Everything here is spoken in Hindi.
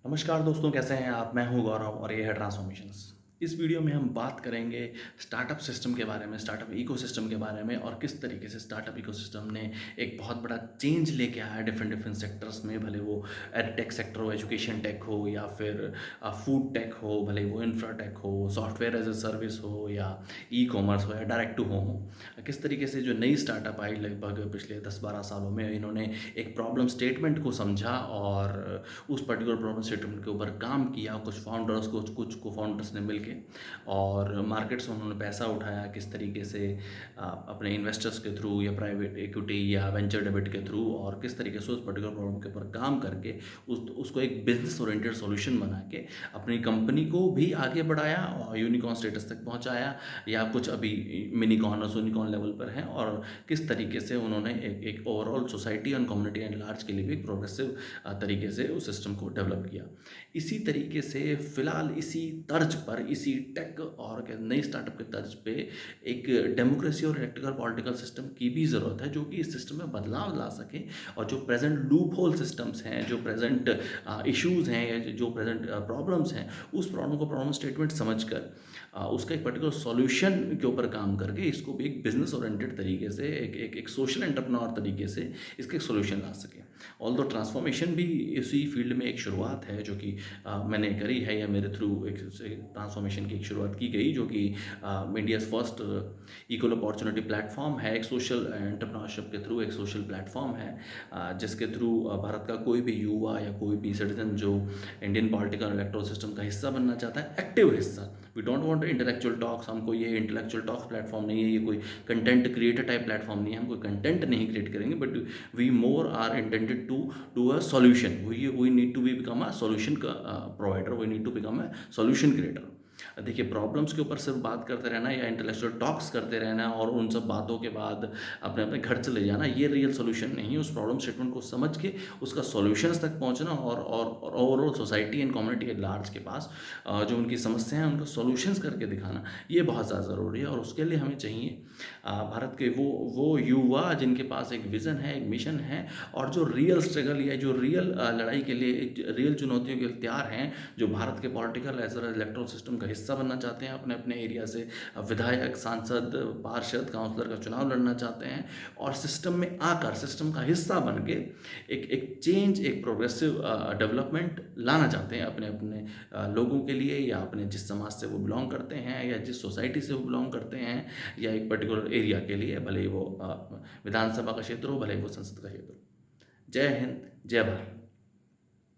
नमस्कार दोस्तों, कैसे हैं आप? मैं हूं गौरव और ये है ट्रांसफॉर्मेशंस। इस वीडियो में हम बात करेंगे स्टार्टअप सिस्टम के बारे में, स्टार्टअप इकोसिस्टम के बारे में और किस तरीके से स्टार्टअप इकोसिस्टम ने एक बहुत बड़ा चेंज लेके आया है डिफरेंट डिफरेंट सेक्टर्स में। भले वो एडटेक सेक्टर हो, एजुकेशन टेक हो या फिर फूड टेक हो, भले वो इंफ्रा टेक हो, सॉफ्टवेयर एज ए सर्विस हो या ई कॉमर्स हो या डायरेक्ट टू होम हो। किस तरीके से जो नई स्टार्टअप आई लगभग पिछले 10-12 सालों में, इन्होंने एक प्रॉब्लम स्टेटमेंट को समझा और उस पर्टिकुलर प्रॉब्लम स्टेटमेंट के ऊपर काम किया। कुछ फाउंडर्स कुछ को फाउंडर्स ने मिलके और मार्केट्स में उन्होंने पैसा उठाया। किस तरीके से अपने इन्वेस्टर्स के थ्रू या प्राइवेट इक्विटी या वेंचर डेबिट के थ्रू, और किस तरीके से उस पर्टिकुलर प्रॉब्लम के ऊपर काम करके उसको एक बिजनेस ओरिएंटेड सॉल्यूशन बना के अपनी कंपनी को भी आगे बढ़ाया और यूनिकॉर्न स्टेटस तक पहुंचाया, या कुछ अभी मिनीकॉर्न और यूनिकॉर्न लेवल पर हैं। और किस तरीके से उन्होंने एक overall society and community and large के लिए भी एक प्रोग्रेसिव तरीके से उस सिस्टम को डेवलप किया। इसी तरीके से फ़िलहाल इसी तर्ज पर, इसी टेक और नई स्टार्टअप के तर्ज पे एक डेमोक्रेसी और इलेक्ट्रिकल पॉलिटिकल सिस्टम की भी ज़रूरत है, जो कि इस सिस्टम में बदलाव ला सके और जो प्रेजेंट लूप होल सिस्टम्स हैं, जो प्रेजेंट इश्यूज़ हैं या जो प्रेजेंट प्रॉब्लम्स हैं, उस प्रॉब्लम को प्रॉब्लम स्टेटमेंट समझकर उसका एक पर्टिकुलर सॉल्यूशन के ऊपर काम करके इसको भी एक बिजनेस ओरिएंटेड तरीके से, एक सोशल एंटरप्रेन्योर तरीके से इसका एक सॉल्यूशन ला सके। ऑल्दो ट्रांसफॉर्मेशन भी इसी फील्ड में एक शुरुआत है, जो कि मैंने करी है, या मेरे थ्रू एक ट्रांसफॉर्मेशन की एक शुरुआत की गई, जो कि India's first equal opportunity platform है। एक सोशल एंटरप्रेन्योरशिप के थ्रू एक सोशल प्लेटफॉर्म है, जिसके थ्रू भारत का कोई भी युवा या कोई भी सिटीजन जो इंडियन पॉलिटिकल इलेक्टोरल सिस्टम का हिस्सा बनना चाहता है, एक्टिव हिस्सा। We don't want intellectual talks. हमको ये इंटेलेक्चुअल टॉक्स प्लेटफॉर्म नहीं है, ये कोई कंटेंट क्रिएटर टाइप प्लेटफॉर्म नहीं है। हम कोई कंटेंट नहीं क्रिएट करेंगे, but we more are intended to do a solution. We need to be become a solution provider, we need to become a solution creator. देखिए, प्रॉब्लम्स के ऊपर सिर्फ बात करते रहना या इंटेलेक्चुअल टॉक्स करते रहना और उन सब बातों के बाद अपने अपने घर चले जाना, ये रियल सॉल्यूशन नहीं है। उस प्रॉब्लम स्टेटमेंट को समझ के उसका सॉल्यूशंस तक पहुंचना और overall society and community at large के पास जो उनकी समस्याएं हैं उनका सॉल्यूशंस करके दिखाना, ये बहुत ज़्यादा ज़रूरी है। और उसके लिए हमें चाहिए भारत के वो युवा जिनके पास एक विज़न है, एक मिशन है, और जो रियल स्ट्रगल या जो रियल लड़ाई के लिए, रियल चुनौतियों के लिए तैयार हैं, जो भारत के political as well as electoral system का हिस्सा बनना चाहते हैं, अपने अपने एरिया से विधायक, सांसद, पार्षद, काउंसलर का चुनाव लड़ना चाहते हैं, और सिस्टम में आकर सिस्टम का हिस्सा बन के एक चेंज, एक प्रोग्रेसिव डेवलपमेंट लाना चाहते हैं अपने अपने लोगों के लिए, या अपने जिस समाज से वो बिलोंग करते हैं या जिस सोसाइटी से वो बिलोंग करते हैं, या एक पर्टिकुलर एरिया के लिए, भले ही वो विधानसभा का क्षेत्र हो, भले ही वो संसद का क्षेत्र हो। जय हिंद, जय भारत।